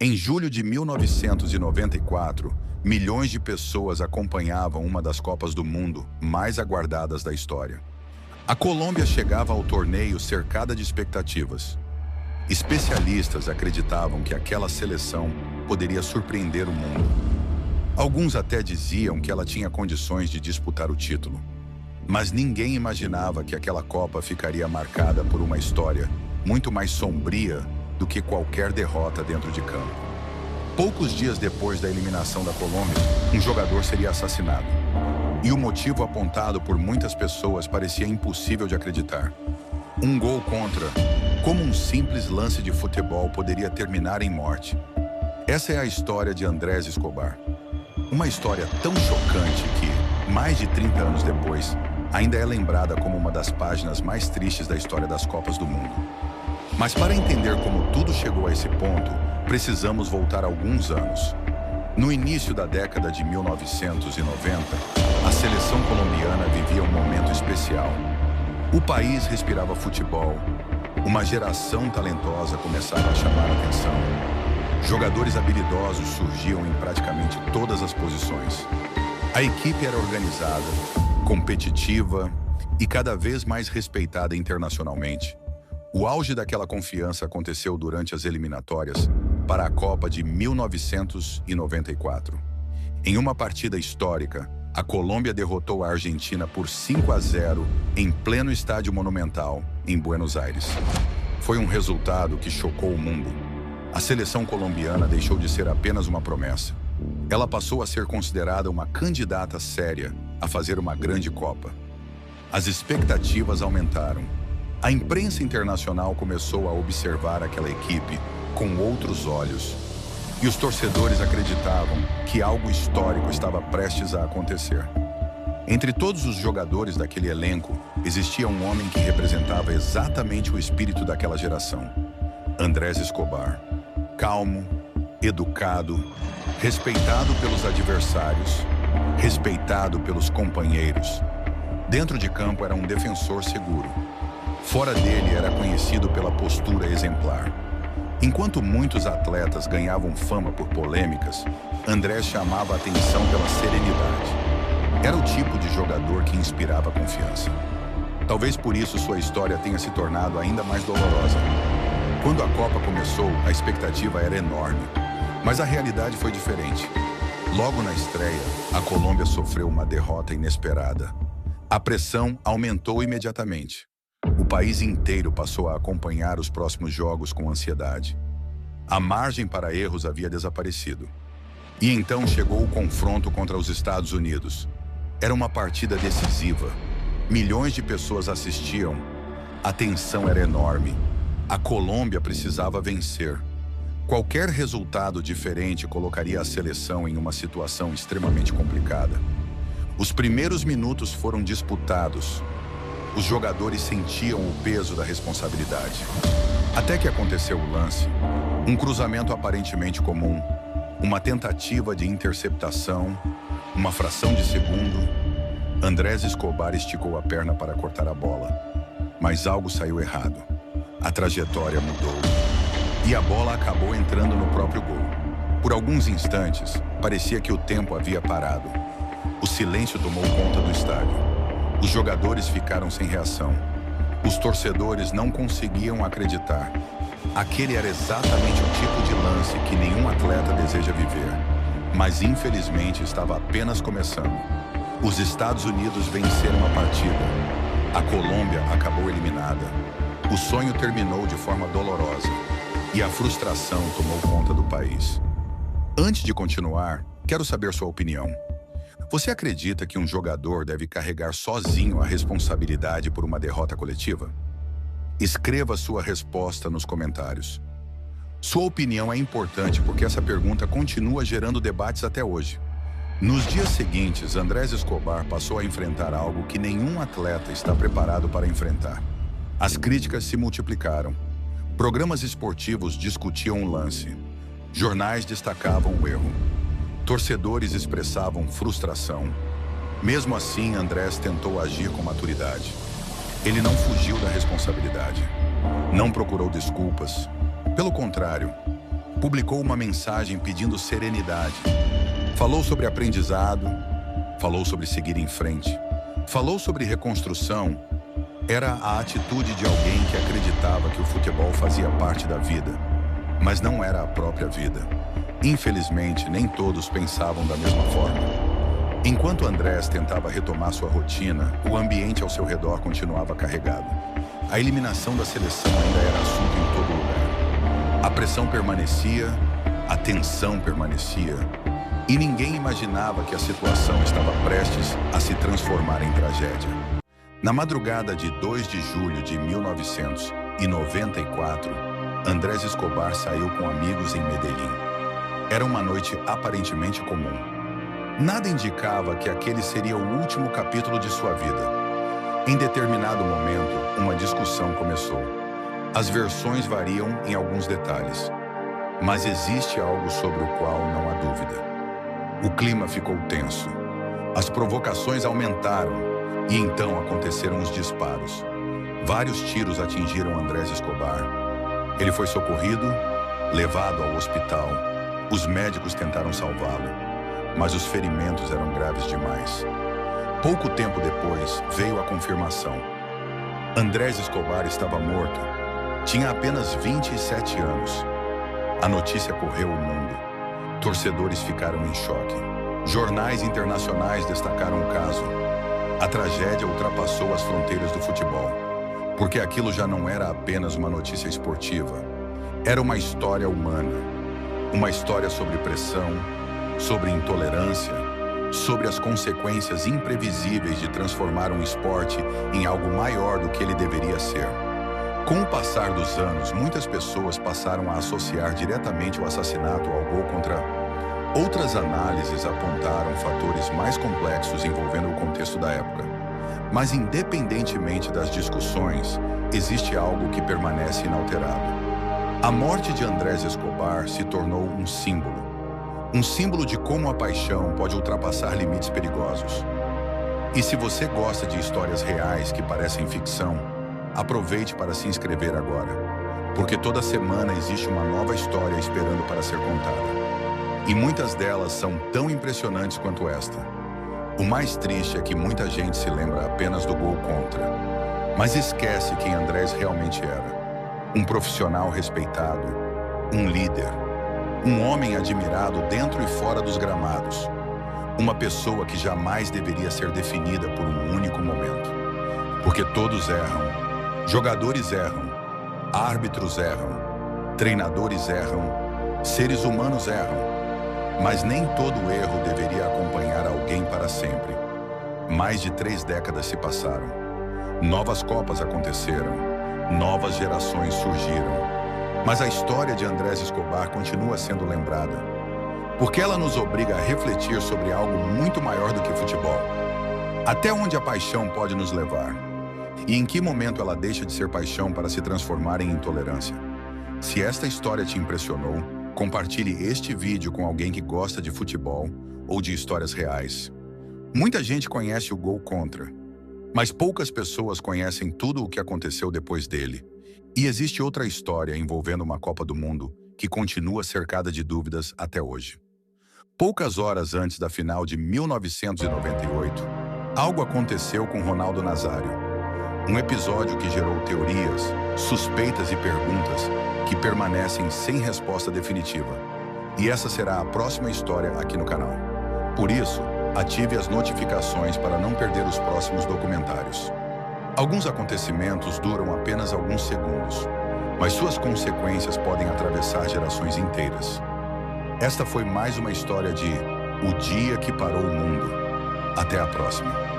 Em julho de 1994, milhões de pessoas acompanhavam uma das Copas do Mundo mais aguardadas da história. A Colômbia chegava ao torneio cercada de expectativas. Especialistas acreditavam que aquela seleção poderia surpreender o mundo. Alguns até diziam que ela tinha condições de disputar o título. Mas ninguém imaginava que aquela Copa ficaria marcada por uma história muito mais sombria do que qualquer derrota dentro de campo. Poucos dias depois da eliminação da Colômbia, um jogador seria assassinado. E o motivo apontado por muitas pessoas parecia impossível de acreditar. Um gol contra, como um simples lance de futebol poderia terminar em morte. Essa é a história de Andrés Escobar. Uma história tão chocante que, mais de 30 anos depois, ainda é lembrada como uma das páginas mais tristes da história das Copas do Mundo. Mas para entender como tudo chegou a esse ponto, precisamos voltar alguns anos. No início da década de 1990, a seleção colombiana vivia um momento especial. O país respirava futebol. Uma geração talentosa começava a chamar a atenção. Jogadores habilidosos surgiam em praticamente todas as posições. A equipe era organizada, competitiva e cada vez mais respeitada internacionalmente. O auge daquela confiança aconteceu durante as eliminatórias para a Copa de 1994. Em uma partida histórica, a Colômbia derrotou a Argentina por 5-0 em pleno Estádio Monumental, em Buenos Aires. Foi um resultado que chocou o mundo. A seleção colombiana deixou de ser apenas uma promessa. Ela passou a ser considerada uma candidata séria a fazer uma grande Copa. As expectativas aumentaram. A imprensa internacional começou a observar aquela equipe com outros olhos. E os torcedores acreditavam que algo histórico estava prestes a acontecer. Entre todos os jogadores daquele elenco, existia um homem que representava exatamente o espírito daquela geração. Andrés Escobar. Calmo, educado, respeitado pelos adversários, respeitado pelos companheiros. Dentro de campo era um defensor seguro. Fora dele era conhecido pela postura exemplar. Enquanto muitos atletas ganhavam fama por polêmicas, Andrés chamava a atenção pela serenidade. Era o tipo de jogador que inspirava confiança. Talvez por isso sua história tenha se tornado ainda mais dolorosa. Quando a Copa começou, a expectativa era enorme, mas a realidade foi diferente. Logo na estreia, a Colômbia sofreu uma derrota inesperada. A pressão aumentou imediatamente. O país inteiro passou a acompanhar os próximos jogos com ansiedade. A margem para erros havia desaparecido. E então chegou o confronto contra os Estados Unidos. Era uma partida decisiva. Milhões de pessoas assistiam. A tensão era enorme. A Colômbia precisava vencer. Qualquer resultado diferente colocaria a seleção em uma situação extremamente complicada. Os primeiros minutos foram disputados. Os jogadores sentiam o peso da responsabilidade. Até que aconteceu o lance. Um cruzamento aparentemente comum, uma tentativa de interceptação, uma fração de segundo. Andrés Escobar esticou a perna para cortar a bola. Mas algo saiu errado. A trajetória mudou. E a bola acabou entrando no próprio gol. Por alguns instantes, parecia que o tempo havia parado. O silêncio tomou conta do estádio. Os jogadores ficaram sem reação. Os torcedores não conseguiam acreditar. Aquele era exatamente o tipo de lance que nenhum atleta deseja viver. Mas infelizmente estava apenas começando. Os Estados Unidos venceram a partida. A Colômbia acabou eliminada. O sonho terminou de forma dolorosa. E a frustração tomou conta do país. Antes de continuar, quero saber sua opinião. Você acredita que um jogador deve carregar sozinho a responsabilidade por uma derrota coletiva? Escreva sua resposta nos comentários. Sua opinião é importante porque essa pergunta continua gerando debates até hoje. Nos dias seguintes, Andrés Escobar passou a enfrentar algo que nenhum atleta está preparado para enfrentar. As críticas se multiplicaram. Programas esportivos discutiam o lance. Jornais destacavam o erro. Torcedores expressavam frustração. Mesmo assim, Andrés tentou agir com maturidade. Ele não fugiu da responsabilidade. Não procurou desculpas. Pelo contrário, publicou uma mensagem pedindo serenidade. Falou sobre aprendizado, falou sobre seguir em frente, falou sobre reconstrução. Era a atitude de alguém que acreditava que o futebol fazia parte da vida, mas não era a própria vida. Infelizmente, nem todos pensavam da mesma forma. Enquanto Andrés tentava retomar sua rotina, o ambiente ao seu redor continuava carregado. A eliminação da seleção ainda era assunto em todo lugar. A pressão permanecia, a tensão permanecia, e ninguém imaginava que a situação estava prestes a se transformar em tragédia. Na madrugada de 2 de julho de 1994, Andrés Escobar saiu com amigos em Medellín. Era uma noite aparentemente comum. Nada indicava que aquele seria o último capítulo de sua vida. Em determinado momento, uma discussão começou. As versões variam em alguns detalhes, mas existe algo sobre o qual não há dúvida. O clima ficou tenso. As provocações aumentaram e então aconteceram os disparos. Vários tiros atingiram Andrés Escobar. Ele foi socorrido, levado ao hospital. Os médicos tentaram salvá-lo, mas os ferimentos eram graves demais. Pouco tempo depois, veio a confirmação. Andrés Escobar estava morto. Tinha apenas 27 anos. A notícia correu o mundo. Torcedores ficaram em choque. Jornais internacionais destacaram o caso. A tragédia ultrapassou as fronteiras do futebol, porque aquilo já não era apenas uma notícia esportiva. Era uma história humana. Uma história sobre pressão, sobre intolerância, sobre as consequências imprevisíveis de transformar um esporte em algo maior do que ele deveria ser. Com o passar dos anos, muitas pessoas passaram a associar diretamente o assassinato ao gol contra. Outras análises apontaram fatores mais complexos envolvendo o contexto da época. Mas independentemente das discussões, existe algo que permanece inalterado. A morte de Andrés Escobar se tornou um símbolo. Um símbolo de como a paixão pode ultrapassar limites perigosos. E se você gosta de histórias reais que parecem ficção, aproveite para se inscrever agora, porque toda semana existe uma nova história esperando para ser contada. E muitas delas são tão impressionantes quanto esta. O mais triste é que muita gente se lembra apenas do gol contra, mas esquece quem Andrés realmente era. Um profissional respeitado, um líder, um homem admirado dentro e fora dos gramados, uma pessoa que jamais deveria ser definida por um único momento. Porque todos erram, jogadores erram, árbitros erram, treinadores erram, seres humanos erram. Mas nem todo erro deveria acompanhar alguém para sempre. Mais de 3 décadas se passaram. Novas Copas aconteceram. Novas gerações surgiram. Mas a história de Andrés Escobar continua sendo lembrada. Porque ela nos obriga a refletir sobre algo muito maior do que futebol. Até onde a paixão pode nos levar? E em que momento ela deixa de ser paixão para se transformar em intolerância? Se esta história te impressionou, compartilhe este vídeo com alguém que gosta de futebol ou de histórias reais. Muita gente conhece o gol contra, mas poucas pessoas conhecem tudo o que aconteceu depois dele. E existe outra história envolvendo uma Copa do Mundo que continua cercada de dúvidas até hoje. Poucas horas antes da final de 1998, algo aconteceu com Ronaldo Nazário. Um episódio que gerou teorias, suspeitas e perguntas que permanecem sem resposta definitiva. E essa será a próxima história aqui no canal. Por isso, ative as notificações para não perder os próximos documentários. Alguns acontecimentos duram apenas alguns segundos, mas suas consequências podem atravessar gerações inteiras. Esta foi mais uma história de O Dia que Parou o Mundo. Até a próxima.